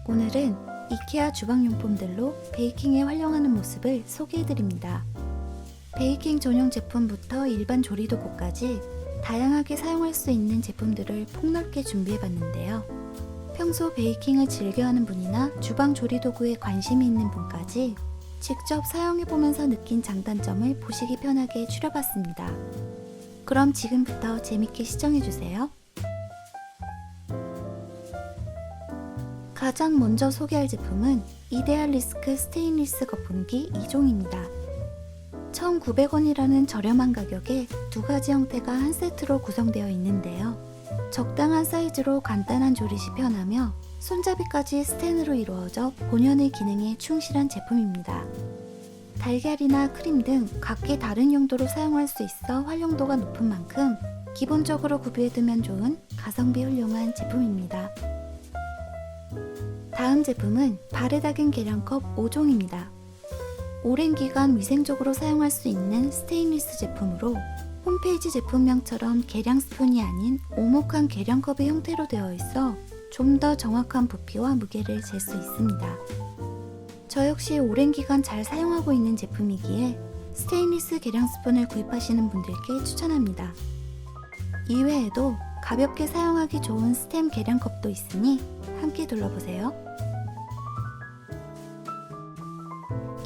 오늘은 이케아 주방용품들로 베이킹에 활용하는 모습을 소개해드립니다. 베이킹 전용 제품부터 일반 조리도구까지 다양하게 사용할 수 있는 제품들을 폭넓게 준비해봤는데요. 평소 베이킹을 즐겨하는 분이나 주방 조리도구에 관심이 있는 분까지 직접 사용해보면서 느낀 장단점을 보시기 편하게 추려봤습니다. 그럼 지금부터 재밌게 시청해주세요. 가장 먼저 소개할 제품은 이데알리스크 스테인리스 거품기 2종입니다. 1,900원이라는 저렴한 가격에 두 가지 형태가 한 세트로 구성되어 있는데요. 적당한 사이즈로 간단한 조릿이 편하며 손잡이까지 스텐으로 이루어져 본연의 기능에 충실한 제품입니다. 달걀이나 크림 등 각기 다른 용도로 사용할 수 있어 활용도가 높은 만큼 기본적으로 구비해두면 좋은 가성비 훌륭한 제품입니다. 다음 제품은 바르다긴 계량컵 5종입니다. 오랜 기간 위생적으로 사용할 수 있는 스테인리스 제품으로 홈페이지 제품명처럼 계량 스푼이 아닌 오목한 계량컵의 형태로 되어 있어 좀 더 정확한 부피와 무게를 잴 수 있습니다. 저 역시 오랜 기간 잘 사용하고 있는 제품이기에 스테인리스 계량 스푼을 구입하시는 분들께 추천합니다. 이외에도 가볍게 사용하기 좋은 스템 계량컵도 있으니 함께 둘러보세요.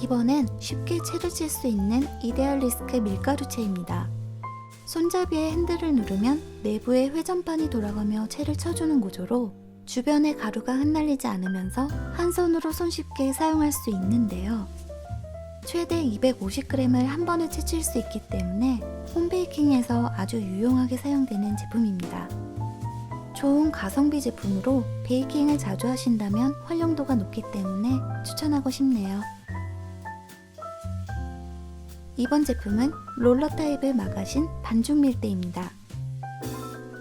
이번엔 쉽게 채를 칠 수 있는 이데알리스크 밀가루채입니다. 손잡이의 핸들을 누르면 내부에 회전판이 돌아가며 채를 쳐주는 구조로 주변에 가루가 흩날리지 않으면서 한 손으로 손쉽게 사용할 수 있는데요. 최대 250g을 한 번에 채칠 수 있기 때문에 홈베이킹에서 아주 유용하게 사용되는 제품입니다. 좋은 가성비 제품으로 베이킹을 자주 하신다면 활용도가 높기 때문에 추천하고 싶네요. 이번 제품은 롤러 타입의 마가신 반죽 밀대입니다.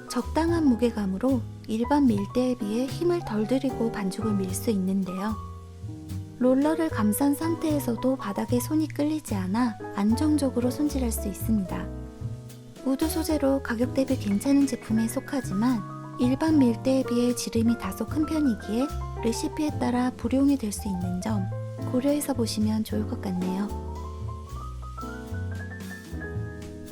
적당한 무게감으로 일반 밀대에 비해 힘을 덜 들이고 반죽을 밀 수 있는데요. 롤러를 감싼 상태에서도 바닥에 손이 끌리지 않아 안정적으로 손질할 수 있습니다. 우드 소재로 가격 대비 괜찮은 제품에 속하지만 일반 밀대에 비해 지름이 다소 큰 편이기에 레시피에 따라 불용이 될 수 있는 점 고려해서 보시면 좋을 것 같네요.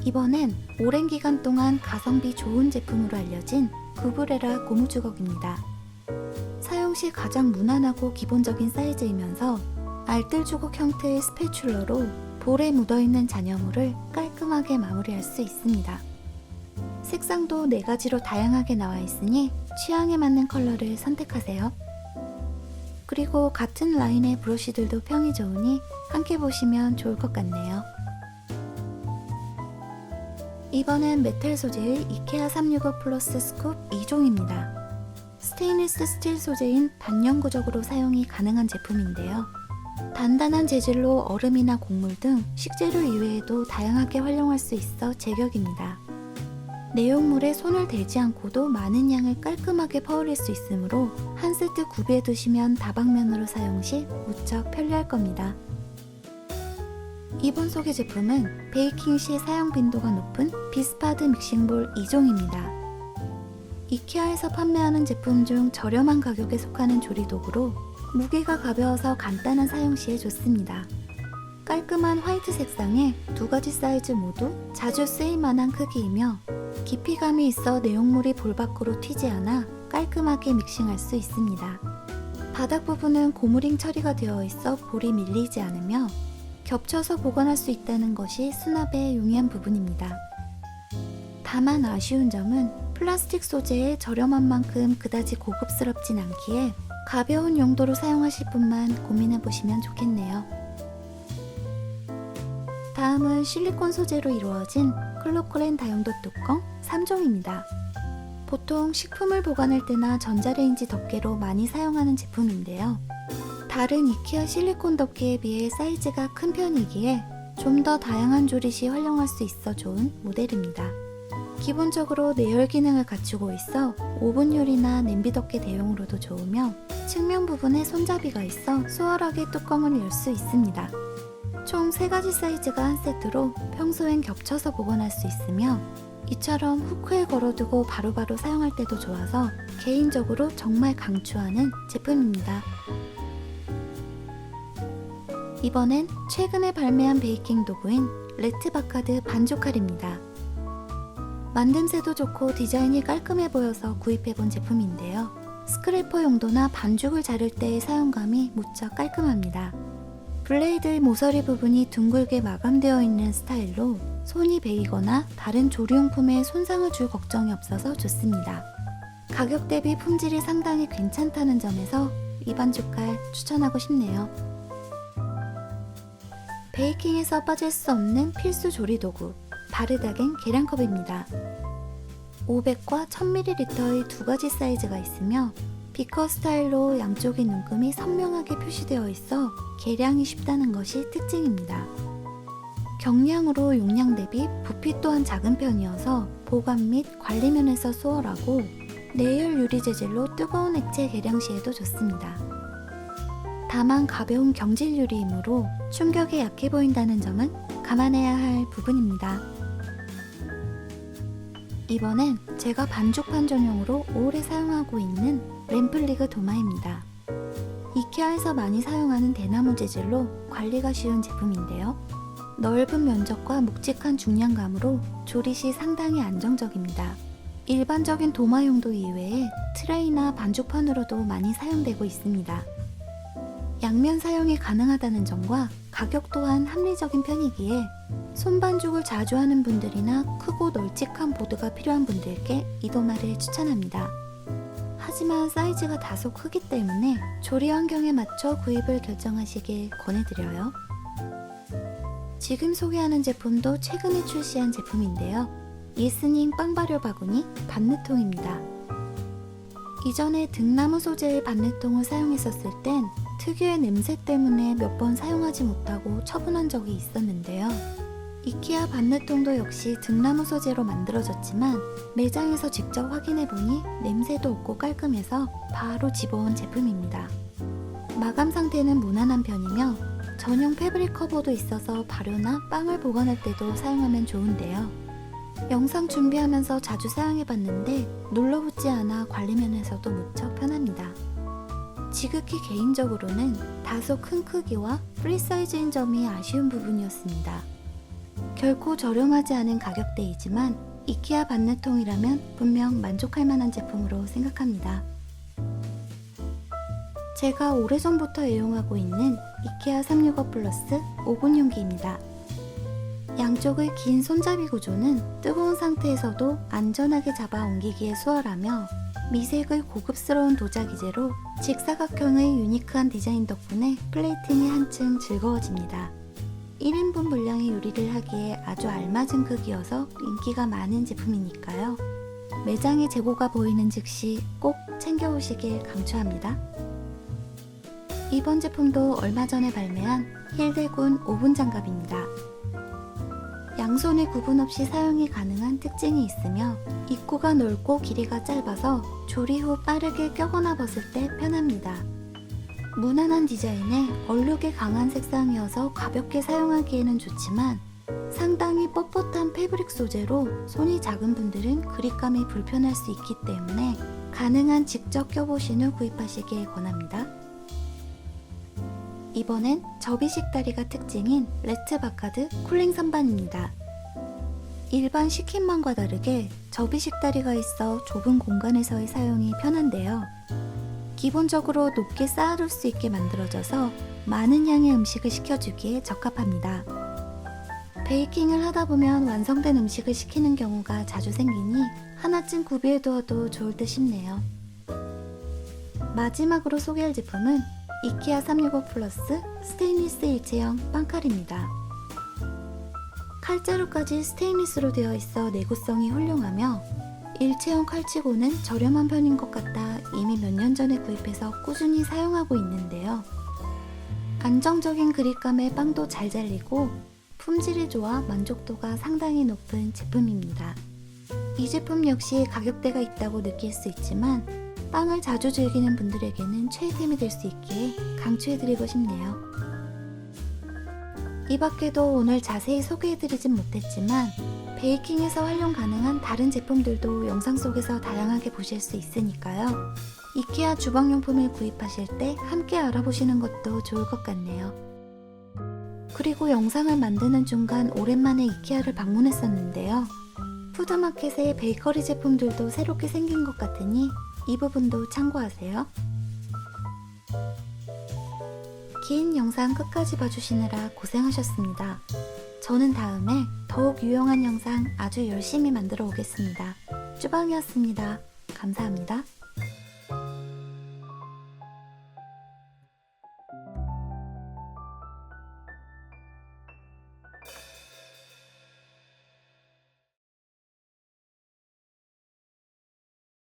이번엔 오랜 기간 동안 가성비 좋은 제품으로 알려진 구브레라 고무주걱입니다. 사용 시 가장 무난하고 기본적인 사이즈이면서 알뜰주걱 형태의 스패츌러로 볼에 묻어있는 잔여물을 깔끔하게 마무리할 수 있습니다. 색상도 4가지로 다양하게 나와 있으니 취향에 맞는 컬러를 선택하세요. 그리고 같은 라인의 브러쉬들도 평이 좋으니 함께 보시면 좋을 것 같네요. 이번엔 메탈 소재의 이케아 365 플러스 스쿱 2종입니다. 스테인리스 스틸 소재인 단영구적으로 사용이 가능한 제품인데요. 단단한 재질로 얼음이나 곡물 등 식재료 이외에도 다양하게 활용할 수 있어 제격입니다. 내용물에 손을 대지 않고도 많은 양을 깔끔하게 퍼올릴 수 있으므로 한 세트 구비해 두시면 다방면으로 사용 시 무척 편리할 겁니다. 이번 소개 제품은 베이킹 시 사용 빈도가 높은 비스파드 믹싱볼 2종입니다. 이케아에서 판매하는 제품 중 저렴한 가격에 속하는 조리도구로 무게가 가벼워서 간단한 사용 시에 좋습니다. 깔끔한 화이트 색상에 2가지 사이즈 모두 자주 쓰일 만한 크기이며 깊이감이 있어 내용물이 볼 밖으로 튀지 않아 깔끔하게 믹싱할 수 있습니다. 바닥 부분은 고무링 처리가 되어 있어 볼이 밀리지 않으며 겹쳐서 보관할 수 있다는 것이 수납에 용이한 부분입니다. 다만 아쉬운 점은 플라스틱 소재의 저렴한 만큼 그다지 고급스럽진 않기에 가벼운 용도로 사용하실 분만 고민해보시면 좋겠네요. 다음은 실리콘 소재로 이루어진 클로크렌 다용도 뚜껑 3종입니다. 보통 식품을 보관할 때나 전자레인지 덮개로 많이 사용하는 제품인데요. 다른 이케아 실리콘 덮개에 비해 사이즈가 큰 편이기에 좀 더 다양한 조릿이 활용할 수 있어 좋은 모델입니다. 기본적으로 내열 기능을 갖추고 있어 오븐 요리나 냄비 덮개 대용으로도 좋으며 측면 부분에 손잡이가 있어 수월하게 뚜껑을 열 수 있습니다. 총 3가지 사이즈가 한 세트로 평소엔 겹쳐서 보관할 수 있으며 이처럼 후크에 걸어두고 바로바로 사용할 때도 좋아서 개인적으로 정말 강추하는 제품입니다. 이번엔 최근에 발매한 베이킹 도구인 레트바카드 반죽칼입니다. 만듦새도 좋고 디자인이 깔끔해 보여서 구입해본 제품인데요. 스크래퍼 용도나 반죽을 자를 때의 사용감이 무척 깔끔합니다. 블레이드의 모서리 부분이 둥글게 마감되어 있는 스타일로 손이 베이거나 다른 조리용품에 손상을 줄 걱정이 없어서 좋습니다. 가격 대비 품질이 상당히 괜찮다는 점에서 이 반죽칼 추천하고 싶네요. 베이킹에서 빠질 수 없는 필수 조리도구, 바르다겐 계량컵입니다. 500과 1000ml의 두 가지 사이즈가 있으며 비커 스타일로 양쪽의 눈금이 선명하게 표시되어 있어 계량이 쉽다는 것이 특징입니다. 경량으로 용량 대비 부피 또한 작은 편이어서 보관 및 관리 면에서 수월하고 내열 유리 재질로 뜨거운 액체 계량 시에도 좋습니다. 다만 가벼운 경질 유리이므로 충격에 약해 보인다는 점은 감안해야 할 부분입니다. 이번엔 제가 반죽판 전용으로 오래 사용하고 있는 램플리그 도마입니다. 이케아에서 많이 사용하는 대나무 재질로 관리가 쉬운 제품인데요. 넓은 면적과 묵직한 중량감으로 조리 시 상당히 안정적입니다. 일반적인 도마 용도 이외에 트레이나 반죽판으로도 많이 사용되고 있습니다. 양면 사용이 가능하다는 점과 가격 또한 합리적인 편이기에 손반죽을 자주 하는 분들이나 크고 널찍한 보드가 필요한 분들께 이 도마를 추천합니다. 하지만 사이즈가 다소 크기 때문에 조리 환경에 맞춰 구입을 결정하시길 권해드려요. 지금 소개하는 제품도 최근에 출시한 제품인데요. 예스닝 빵 발효 바구니 반느통입니다. 이전에 등나무 소재의 반느통을 사용했었을 땐 특유의 냄새 때문에 몇 번 사용하지 못하고 처분한 적이 있었는데요. 이케아 반느통도 역시 등나무 소재로 만들어졌지만 매장에서 직접 확인해보니 냄새도 없고 깔끔해서 바로 집어온 제품입니다. 마감 상태는 무난한 편이며 전용 패브릭 커버도 있어서 발효나 빵을 보관할 때도 사용하면 좋은데요. 영상 준비하면서 자주 사용해봤는데 눌러붙지 않아 관리면에서도 무척 편합니다. 지극히 개인적으로는 다소 큰 크기와 프리 사이즈인 점이 아쉬운 부분이었습니다. 결코 저렴하지 않은 가격대이지만 이케아 반느통이라면 분명 만족할 만한 제품으로 생각합니다. 제가 오래전부터 애용하고 있는 이케아 365 플러스 오븐 용기입니다. 양쪽의 긴 손잡이 구조는 뜨거운 상태에서도 안전하게 잡아 옮기기에 수월하며 미색의 고급스러운 도자기재로 직사각형의 유니크한 디자인 덕분에 플레이팅이 한층 즐거워집니다. 1인분 분량의 요리를 하기에 아주 알맞은 크기여서 인기가 많은 제품이니까요. 매장에 재고가 보이는 즉시 꼭 챙겨오시길 강추합니다. 이번 제품도 얼마 전에 발매한 힐데군 오븐 장갑입니다. 양손에 구분 없이 사용이 가능한 특징이 있으며 입구가 넓고 길이가 짧아서 조리 후 빠르게 껴거나 벗을 때 편합니다. 무난한 디자인에 얼룩이 강한 색상이어서 가볍게 사용하기에는 좋지만 상당히 뻣뻣한 패브릭 소재로 손이 작은 분들은 그립감이 불편할 수 있기 때문에 가능한 직접 껴보신 후 구입하시길 권합니다. 이번엔 접이식 다리가 특징인 레트바카드 쿨링 선반입니다. 일반 식힌만과 다르게 접이식 다리가 있어 좁은 공간에서의 사용이 편한데요. 기본적으로 높게 쌓아둘 수 있게 만들어져서 많은 양의 음식을 식혀주기에 적합합니다. 베이킹을 하다 보면 완성된 음식을 식히는 경우가 자주 생기니 하나쯤 구비해 두어도 좋을 듯 싶네요. 마지막으로 소개할 제품은 이케아 365 플러스 스테인리스 일체형 빵칼입니다. 칼자루까지 스테인리스로 되어 있어 내구성이 훌륭하며 일체형 칼치고는 저렴한 편인 것 같아 이미 몇 년 전에 구입해서 꾸준히 사용하고 있는데요. 안정적인 그립감에 빵도 잘 잘리고 품질이 좋아 만족도가 상당히 높은 제품입니다. 이 제품 역시 가격대가 있다고 느낄 수 있지만 빵을 자주 즐기는 분들에게는 최애템이 될 수 있기에 강추해드리고 싶네요. 이 밖에도 오늘 자세히 소개해드리진 못했지만 베이킹에서 활용 가능한 다른 제품들도 영상 속에서 다양하게 보실 수 있으니까요. 이케아 주방용품을 구입하실 때 함께 알아보시는 것도 좋을 것 같네요. 그리고 영상을 만드는 중간 오랜만에 이케아를 방문했었는데요. 푸드마켓에 베이커리 제품들도 새롭게 생긴 것 같으니 이 부분도 참고하세요. 긴 영상 끝까지 봐주시느라 고생하셨습니다. 저는 다음에 더욱 유용한 영상 아주 열심히 만들어 오겠습니다. 쭈방이었습니다. 감사합니다.